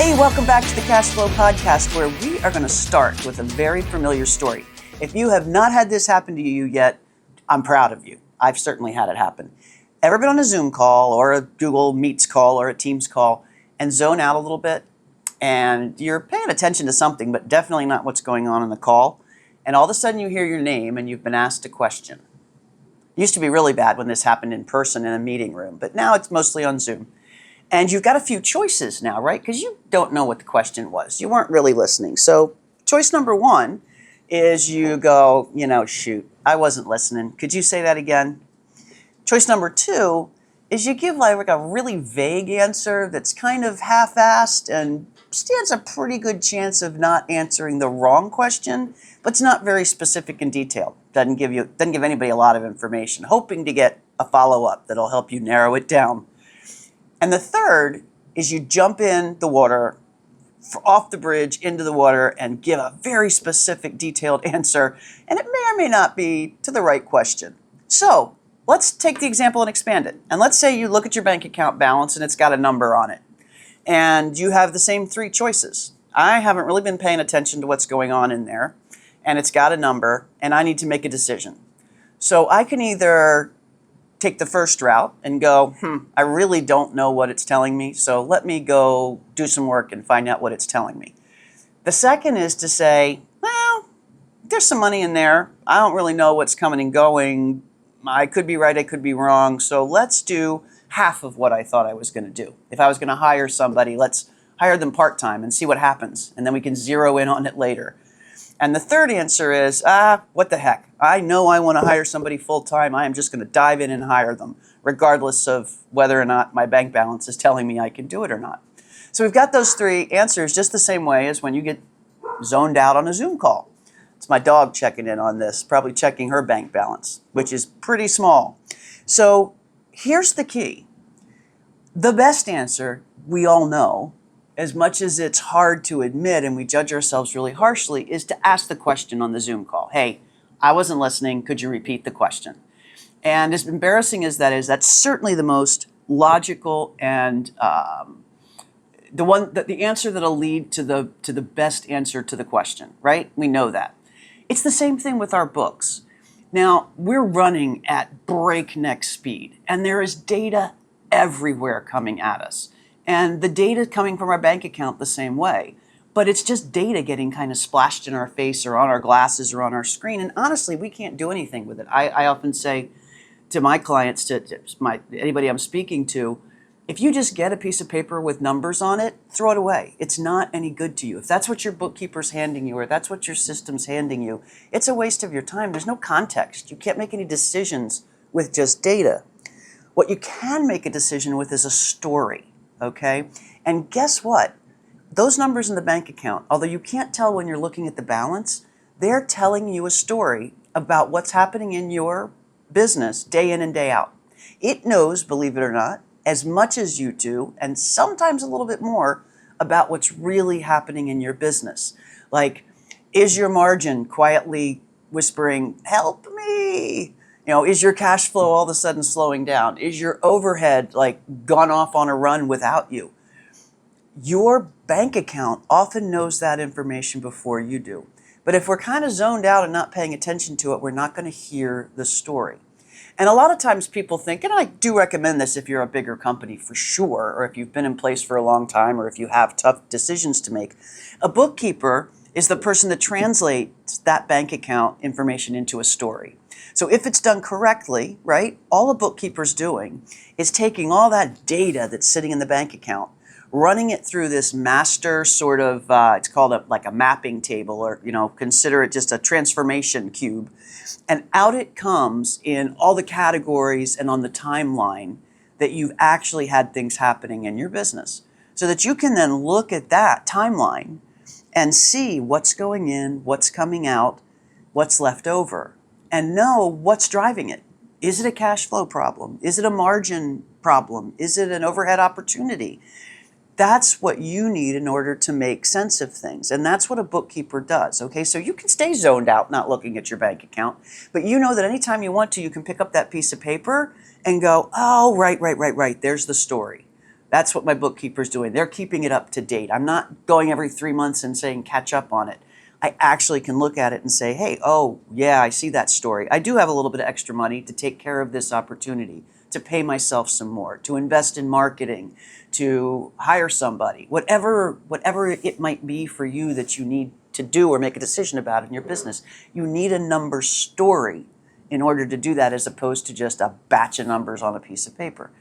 Hey, welcome back to the Cash Flow Podcast, where we are going to start with a very familiar story. If you have not had this happen to you yet, I'm proud of you. I've certainly had it happen. Ever been on a Zoom call or a Google Meets call or a Teams call and zone out a little bit? And you're paying attention to something, but definitely not what's going on in the call. And all of a sudden you hear your name and you've been asked a question. It used to be really bad when this happened in person in a meeting room, but now it's mostly on Zoom. And you've got a few choices now, right? Because you don't know what the question was. You weren't really listening. So choice number one is you go, shoot, I wasn't listening. Could you say that again? Choice number two is you give like a really vague answer that's kind of half-assed and stands a pretty good chance of not answering the wrong question, but it's not very specific and detailed. Doesn't give anybody a lot of information, hoping to get a follow-up that'll help you narrow it down. And the third is you jump in the water, off the bridge, into the water, and give a very specific, detailed answer, and it may or may not be to the right question. So let's take the example and expand it. And let's say you look at your bank account balance and it's got a number on it. And you have the same three choices. I haven't really been paying attention to what's going on in there, and it's got a number, and I need to make a decision. So I can either take the first route and go, I really don't know what it's telling me, so let me go do some work and find out what it's telling me. The second is to say, well, there's some money in there. I don't really know what's coming and going. I could be right, I could be wrong, so let's do half of what I thought I was going to do. If I was going to hire somebody, let's hire them part-time and see what happens, and then we can zero in on it later. And the third answer is, what the heck? I know I want to hire somebody full-time. I am just going to dive in and hire them, regardless of whether or not my bank balance is telling me I can do it or not. So we've got those three answers just the same way as when you get zoned out on a Zoom call. It's my dog checking in on this, probably checking her bank balance, which is pretty small. So here's the key. The best answer, we all know, as much as it's hard to admit and we judge ourselves really harshly, is to ask the question on the Zoom call. Hey, I wasn't listening. Could you repeat the question? And as embarrassing as that is, that's certainly the most logical and the answer that'll lead to the best answer to the question, right? We know that. It's the same thing with our books. Now, we're running at breakneck speed, and there is data everywhere coming at us. And the data coming from our bank account the same way. But it's just data getting kind of splashed in our face or on our glasses or on our screen. And honestly, we can't do anything with it. I often say to my clients, to anybody I'm speaking to, if you just get a piece of paper with numbers on it, throw it away. It's not any good to you. If that's what your bookkeeper's handing you or that's what your system's handing you, it's a waste of your time. There's no context. You can't make any decisions with just data. What you can make a decision with is a story. Okay? And guess what? Those numbers in the bank account, although you can't tell when you're looking at the balance, they're telling you a story about what's happening in your business day in and day out. It knows, believe it or not, as much as you do, and sometimes a little bit more, about what's really happening in your business. Like, is your margin quietly whispering, help me? Is your cash flow all of a sudden slowing down? Is your overhead gone off on a run without you? Your bank account often knows that information before you do. But if we're kind of zoned out and not paying attention to it, we're not going to hear the story. And a lot of times people think, and I do recommend this if you're a bigger company for sure, or if you've been in place for a long time, or if you have tough decisions to make, a bookkeeper is the person that translates that bank account information into a story. So if it's done correctly, right, all a bookkeeper's doing is taking all that data that's sitting in the bank account, running it through this master sort of, it's called like a mapping table, or, consider it just a transformation cube. And out it comes in all the categories and on the timeline that you've actually had things happening in your business. So that you can then look at that timeline and see what's going in, what's coming out, what's left over, and know what's driving it. Is it a cash flow problem? Is it a margin problem? Is it an overhead opportunity? That's what you need in order to make sense of things. And that's what a bookkeeper does, okay? So you can stay zoned out not looking at your bank account, but you know that anytime you want to, you can pick up that piece of paper and go, oh, right, there's the story. That's what my bookkeeper's doing. They're keeping it up to date. I'm not going every 3 months and saying catch up on it. I actually can look at it and say, hey, oh, yeah, I see that story. I do have a little bit of extra money to take care of this opportunity, to pay myself some more, to invest in marketing, to hire somebody, whatever it might be for you that you need to do or make a decision about in your business. You need a number story in order to do that, as opposed to just a batch of numbers on a piece of paper.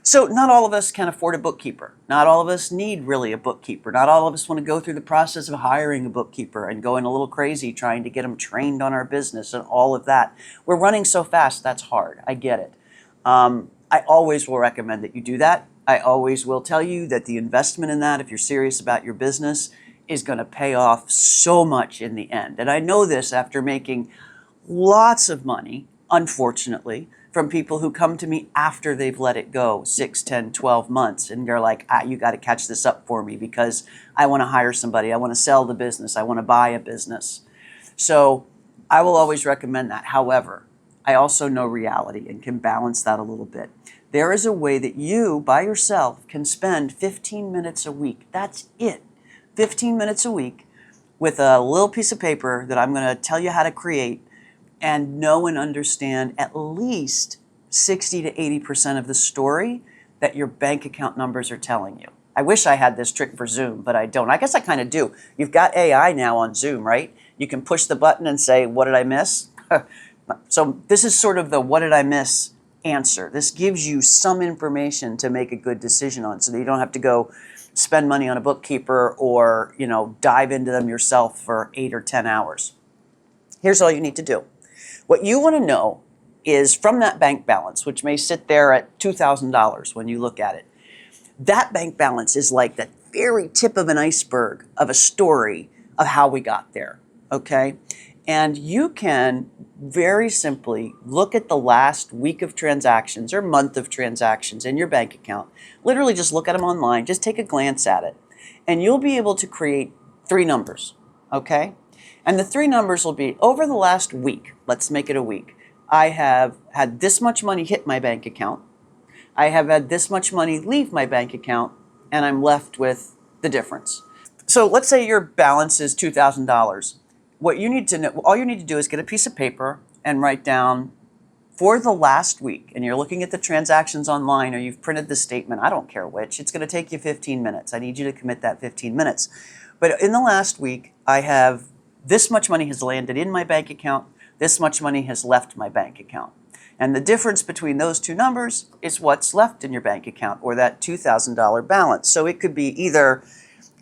So not all of us can afford a bookkeeper. Not all of us need really a bookkeeper. Not all of us want to go through the process of hiring a bookkeeper and going a little crazy trying to get them trained on our business and all of that. We're running so fast, that's hard. I get it. I always will recommend that you do that. I always will tell you that the investment in that, if you're serious about your business, is going to pay off so much in the end. And I know this after making lots of money, unfortunately, from people who come to me after they've let it go 6, 10, 12 months. And they're like, you got to catch this up for me because I want to hire somebody. I want to sell the business. I want to buy a business. So I will always recommend that. However, I also know reality and can balance that a little bit. There is a way that you, by yourself, can spend 15 minutes a week. That's it. 15 minutes a week with a little piece of paper that I'm going to tell you how to create, and know and understand at least 60 to 80% of the story that your bank account numbers are telling you. I wish I had this trick for Zoom, but I don't. I guess I kind of do. You've got AI now on Zoom, right? You can push the button and say, what did I miss? So this is sort of the what did I miss answer. This gives you some information to make a good decision on, so that you don't have to go spend money on a bookkeeper or, dive into them yourself for 8 or 10 hours. Here's all you need to do. What you want to know is from that bank balance, which may sit there at $2,000 when you look at it. That bank balance is like the very tip of an iceberg of a story of how we got there, okay? And you can very simply look at the last week of transactions or month of transactions in your bank account. Literally just look at them online, just take a glance at it. And you'll be able to create 3 numbers, okay? And the 3 numbers will be, over the last week, let's make it a week, I have had this much money hit my bank account, I have had this much money leave my bank account, and I'm left with the difference. So let's say your balance is $2,000. What you need to know, all you need to do is get a piece of paper and write down for the last week, and you're looking at the transactions online or you've printed the statement, I don't care which, it's going to take you 15 minutes. I need you to commit that 15 minutes. But in the last week, I have this much money has landed in my bank account, this much money has left my bank account. And the difference between those 2 numbers is what's left in your bank account, or that $2,000 balance. So it could be either,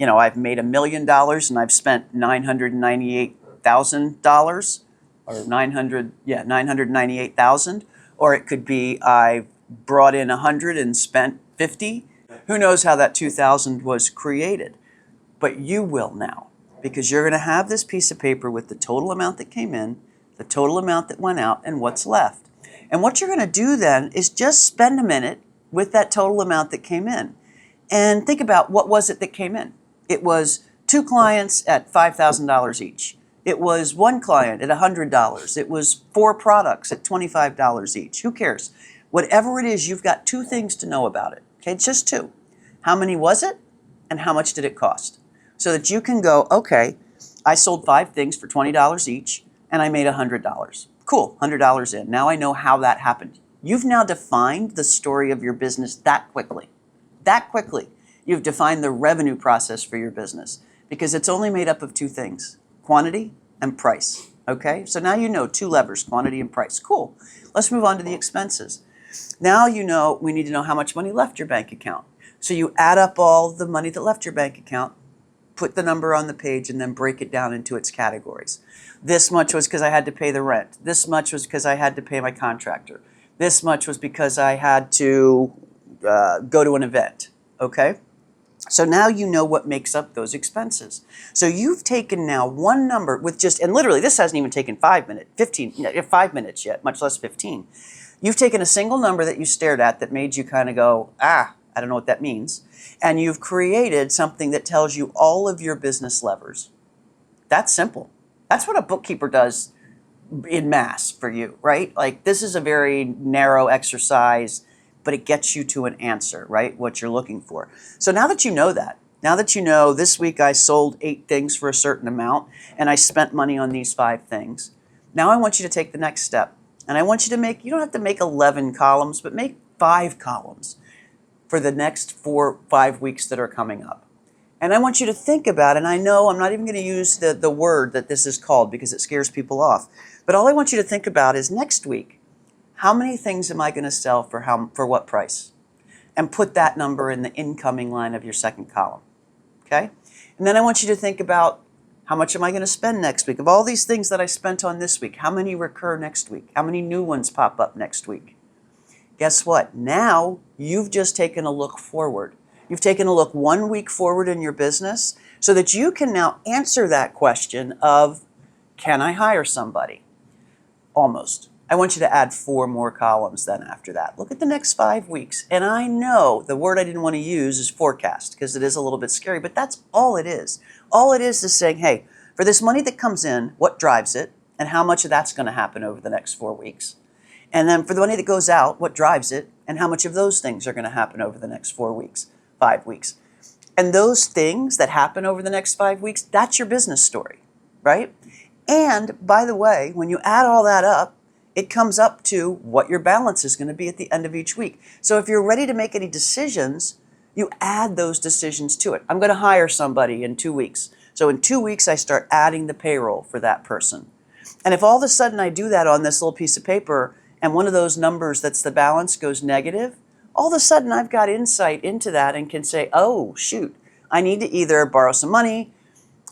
I've made $1 million and I've spent $998,000, or $998,000, or it could be I brought in 100 and spent 50. Who knows how that 2,000 was created? But you will now, because you're going to have this piece of paper with the total amount that came in, the total amount that went out, and what's left. And what you're going to do then is just spend a minute with that total amount that came in and think about what was it that came in. It was 2 clients at $5,000 each. It was 1 client at $100. It was 4 products at $25 each. Who cares? Whatever it is, you've got 2 things to know about it. Okay, it's just 2. How many was it, and how much did it cost? So that you can go, okay, I sold 5 things for $20 each, and I made $100. Cool, $100 in. Now I know how that happened. You've now defined the story of your business that quickly. That quickly. You've defined the revenue process for your business, because it's only made up of 2 things, quantity and price. Okay, so now you know 2 levers, quantity and price. Cool. Let's move on to the expenses. Now you know we need to know how much money left your bank account. So you add up all the money that left your bank account, put the number on the page, and then break it down into its categories. This much was because I had to pay the rent. This much was because I had to pay my contractor. This much was because I had to go to an event. Okay? So now you know what makes up those expenses. So you've taken now one number with just, and literally this hasn't even taken 5 minutes, 5 minutes yet, much less 15. You've taken a single number that you stared at that made you kind of go, I don't know what that means. And you've created something that tells you all of your business levers. That's simple. That's what a bookkeeper does in mass for you, right? Like, this is a very narrow exercise. but it gets you to an answer, right? What you're looking for. So now that you know that, now that you know this week I sold 8 things for a certain amount and I spent money on these 5 things, now I want you to take the next step. And I want you to make, you don't have to make 11 columns, but make 5 columns for the next 5 weeks that are coming up. And I want you to think about, and I know I'm not even going to use the word that this is called because it scares people off, but all I want you to think about is next week, how many things am I going to sell for what price? And put that number in the incoming line of your second column, okay? And then I want you to think about, how much am I going to spend next week? Of all these things that I spent on this week, how many recur next week? How many new ones pop up next week? Guess what? Now you've just taken a look forward. You've taken a look 1 week forward in your business so that you can now answer that question of, can I hire somebody? Almost. I want you to add 4 more columns then after that. Look at the next 5 weeks. And I know the word I didn't want to use is forecast because it is a little bit scary, but that's all it is. All it is saying, hey, for this money that comes in, what drives it and how much of that's going to happen over the next 4 weeks? And then for the money that goes out, what drives it and how much of those things are going to happen over the next 4 weeks, 5 weeks? And those things that happen over the next 5 weeks, that's your business story, right? And by the way, when you add all that up, it comes up to what your balance is going to be at the end of each week. So if you're ready to make any decisions, you add those decisions to it. I'm going to hire somebody in 2 weeks. So in 2 weeks, I start adding the payroll for that person. And if all of a sudden I do that on this little piece of paper and one of those numbers that's the balance goes negative, all of a sudden I've got insight into that and can say, oh, shoot, I need to either borrow some money,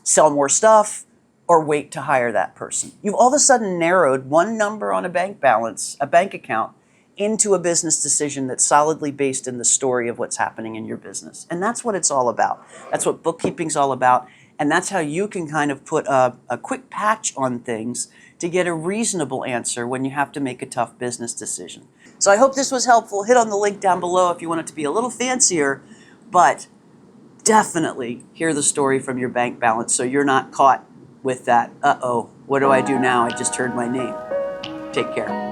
sell more stuff, or wait to hire that person. You've all of a sudden narrowed one number on a bank balance, a bank account, into a business decision that's solidly based in the story of what's happening in your business. And that's what it's all about. That's what bookkeeping's all about. And that's how you can kind of put a quick patch on things to get a reasonable answer when you have to make a tough business decision. So I hope this was helpful. Hit on the link down below if you want it to be a little fancier, but definitely hear the story from your bank balance so you're not caught with that, uh-oh, what do I do now? I just heard my name. Take care.